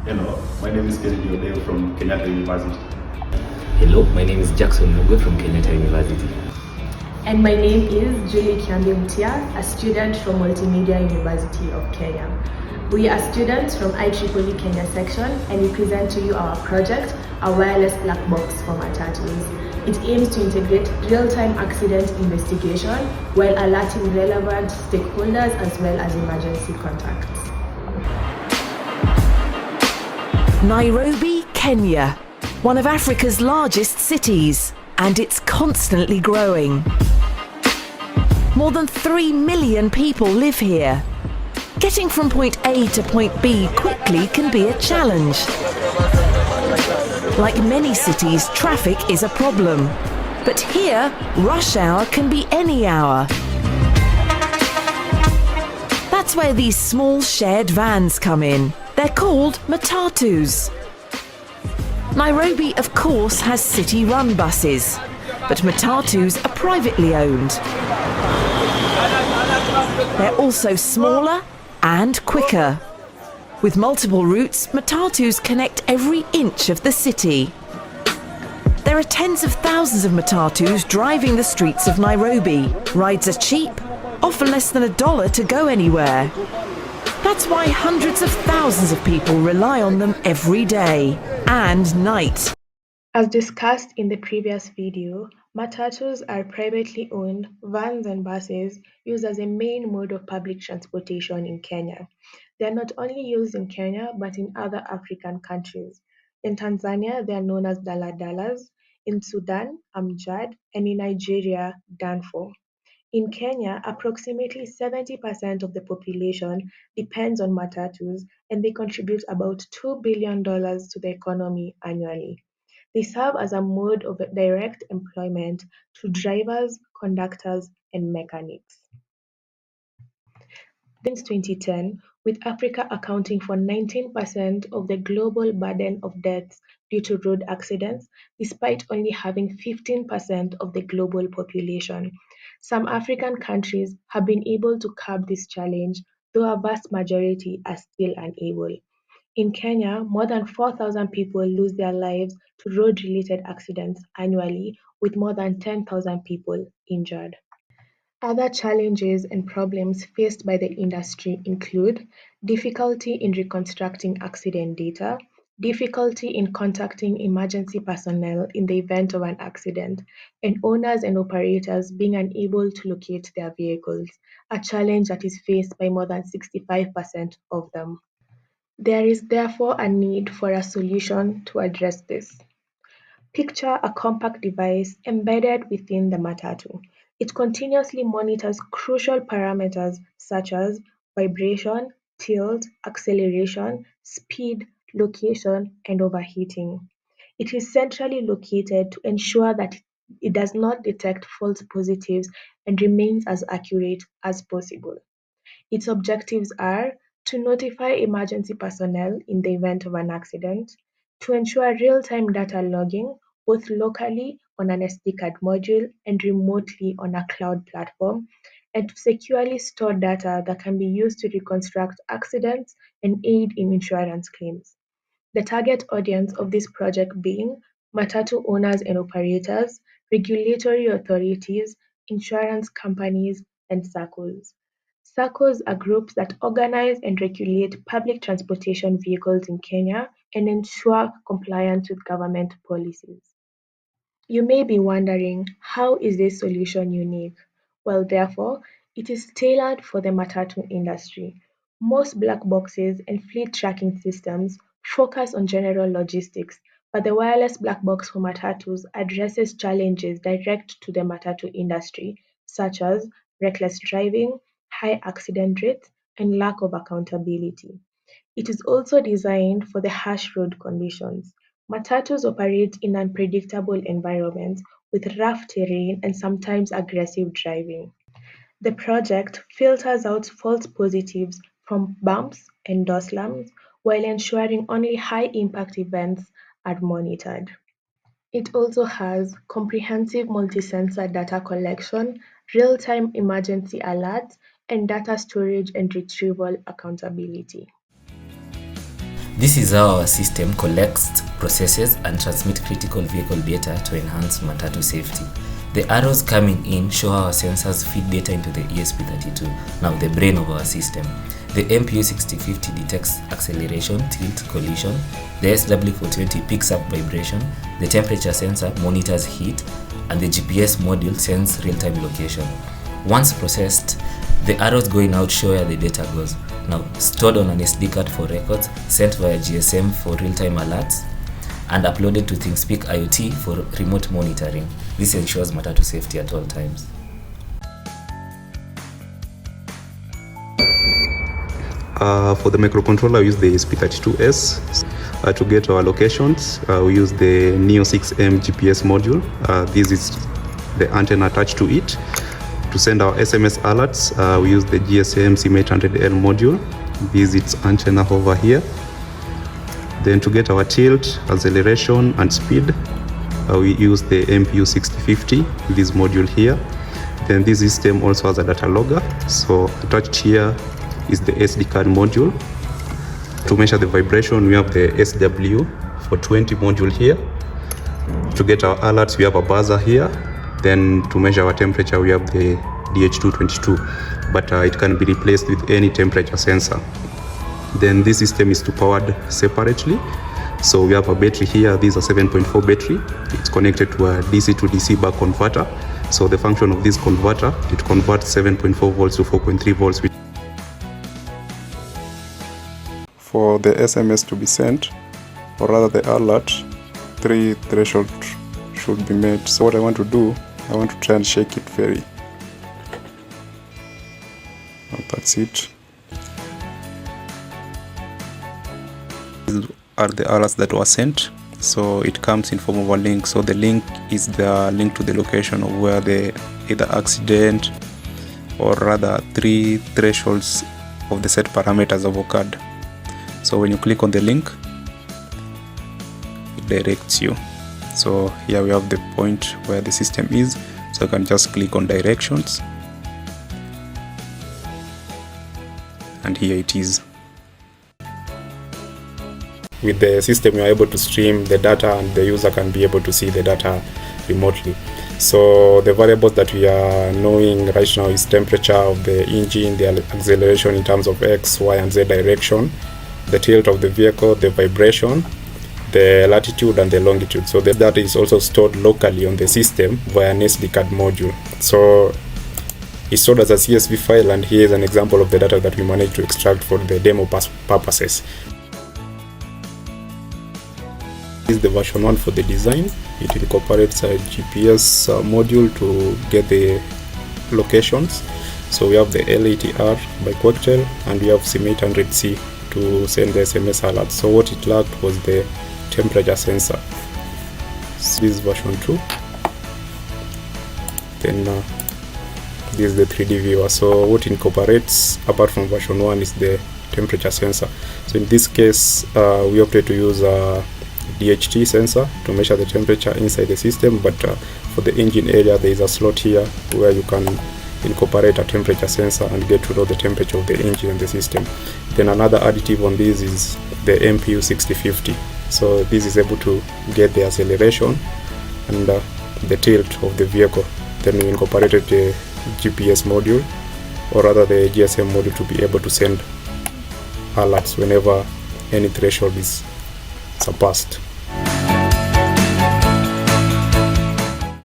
Hello, my name is Kennedy Odeo from Kenyatta University. Hello, my name is Jackson Mugwe from Kenyatta University. And my name is Julie Kiambi Mutia, a student from Multimedia University of Kenya. We are students from IEEE Kenya section, and we present to you our project, a wireless black box for Matatus. It aims to integrate real-time accident investigation while alerting relevant stakeholders as well as emergency contacts. Nairobi, Kenya, one of Africa's largest cities, and it's constantly growing. More than 3 million people live here. Getting from point A to point B quickly can be a challenge. Like many cities, traffic is a problem. But here, rush hour can be any hour. That's where these small shared vans come in. They're called Matatus. Nairobi, of course, has city-run buses, but Matatus are privately owned. They're also smaller and quicker. With multiple routes, Matatus connect every inch of the city. There are tens of thousands of Matatus driving the streets of Nairobi. Rides are cheap, often less than $1 to go anywhere. That's why hundreds of thousands of people rely on them every day and night. As discussed in the previous video, Matatus are privately owned vans and buses used as a main mode of public transportation in Kenya. They are not only used in Kenya but in other African countries. In Tanzania, they are known as daladalas, in Sudan, Amjad, and in Nigeria, Danfo. In Kenya, approximately 70% of the population depends on Matatus, and they contribute about $2 billion to the economy annually. They serve as a mode of direct employment to drivers, conductors, and mechanics. Since 2010, with Africa accounting for 19% of the global burden of deaths due to road accidents, despite only having 15% of the global population. Some African countries have been able to curb this challenge, though a vast majority are still unable. In Kenya, more than 4,000 people lose their lives to road-related accidents annually, with more than 10,000 people injured. Other challenges and problems faced by the industry include difficulty in reconstructing accident data, difficulty in contacting emergency personnel in the event of an accident, and owners and operators being unable to locate their vehicles, a challenge that is faced by more than 65% of them. There is therefore a need for a solution to address this. Picture a compact device embedded within the Matatu. It continuously monitors crucial parameters such as vibration, tilt, acceleration, speed, location, and overheating. It is centrally located to ensure that it does not detect false positives and remains as accurate as possible. Its objectives are to notify emergency personnel in the event of an accident, to ensure real-time data logging, both locally on an SD card module and remotely on a cloud platform, and to securely store data that can be used to reconstruct accidents and aid in insurance claims. The target audience of this project being Matatu owners and operators, regulatory authorities, insurance companies, and SACCOs. SACCOs are groups that organize and regulate public transportation vehicles in Kenya and ensure compliance with government policies. You may be wondering, how is this solution unique? Well, therefore, it is tailored for the Matatu industry. Most black boxes and fleet tracking systems focus on general logistics, but the wireless black box for Matatus addresses challenges direct to the Matatu industry, such as reckless driving, high accident rates, and lack of accountability. It is also designed for the harsh road conditions. Matatus operate in unpredictable environments with rough terrain and sometimes aggressive driving. The project filters out false positives from bumps and door slams while ensuring only high-impact events are monitored. It also has comprehensive multi-sensor data collection, real-time emergency alerts, and data storage and retrieval accountability. This is how our system collects, processes, and transmits critical vehicle data to enhance Matatus safety. The arrows coming in show how our sensors feed data into the ESP32, now the brain of our system. The MPU6050 detects acceleration, tilt, collision. The SW420 picks up vibration. The temperature sensor monitors heat, and the GPS module sends real-time location. Once processed, the arrows going out show where the data goes. Now stored on an SD card for records, sent via GSM for real-time alerts, and uploaded to ThinkSpeak IoT for remote monitoring. This ensures Matatus safety at all times. For the microcontroller, we use the ESP32S. To get our locations, we use the Neo 6M GPS module. This is the antenna attached to it. To send our SMS alerts, we use the GSM SIM800L module. This is its antenna over here. Then to get our tilt, acceleration, and speed, we use the MPU6050, this module here. Then this system also has a data logger. So attached here is the SD card module. To measure the vibration, we have the SW420 module here. To get our alerts, we have a buzzer here. Then to measure our temperature, we have the DH222, but it can be replaced with any temperature sensor. Then this system is powered separately. So we have a battery here. This is a 7.4 battery. It's connected to a DC to DC buck converter. So the function of this converter, it converts 7.4 volts to 4.3 volts. For the SMS to be sent, or rather the alert, 3 thresholds should be met. So what I want to do, I want to try and shake it very. And that's it. These are the alerts that were sent. So it comes in form of a link. So the link is the link to the location of where the either accident or rather 3 thresholds of the set parameters have occurred. So when you click on the link, it directs you. So here we have the point where the system is. So you can just click on directions. And here it is. With the system, you are able to stream the data and the user can be able to see the data remotely. So the variables that we are knowing right now is temperature of the engine, the acceleration in terms of X, Y, and Z direction, the tilt of the vehicle, the vibration, the latitude and the longitude. So the data is also stored locally on the system via an SD card module. So it's stored as a CSV file, and here is an example of the data that we managed to extract for the demo purposes. This is the version 1 for the design. It incorporates a GPS module to get the locations. So we have the L80R by Cocktail, and we have SIM800C to send the SMS alert. So what it lacked was the temperature sensor. So this is version 2. Then this is the 3D viewer. So what incorporates apart from version 1 is the temperature sensor. So in this case, we opted to use a DHT sensor to measure the temperature inside the system, but for the engine area there is a slot here where you can incorporate a temperature sensor and get to know the temperature of the engine and the system. Then another additive on this is the MPU6050. So this is able to get the acceleration and the tilt of the vehicle. Then we incorporated the GPS module, or rather the GSM module, to be able to send alerts whenever any threshold is surpassed.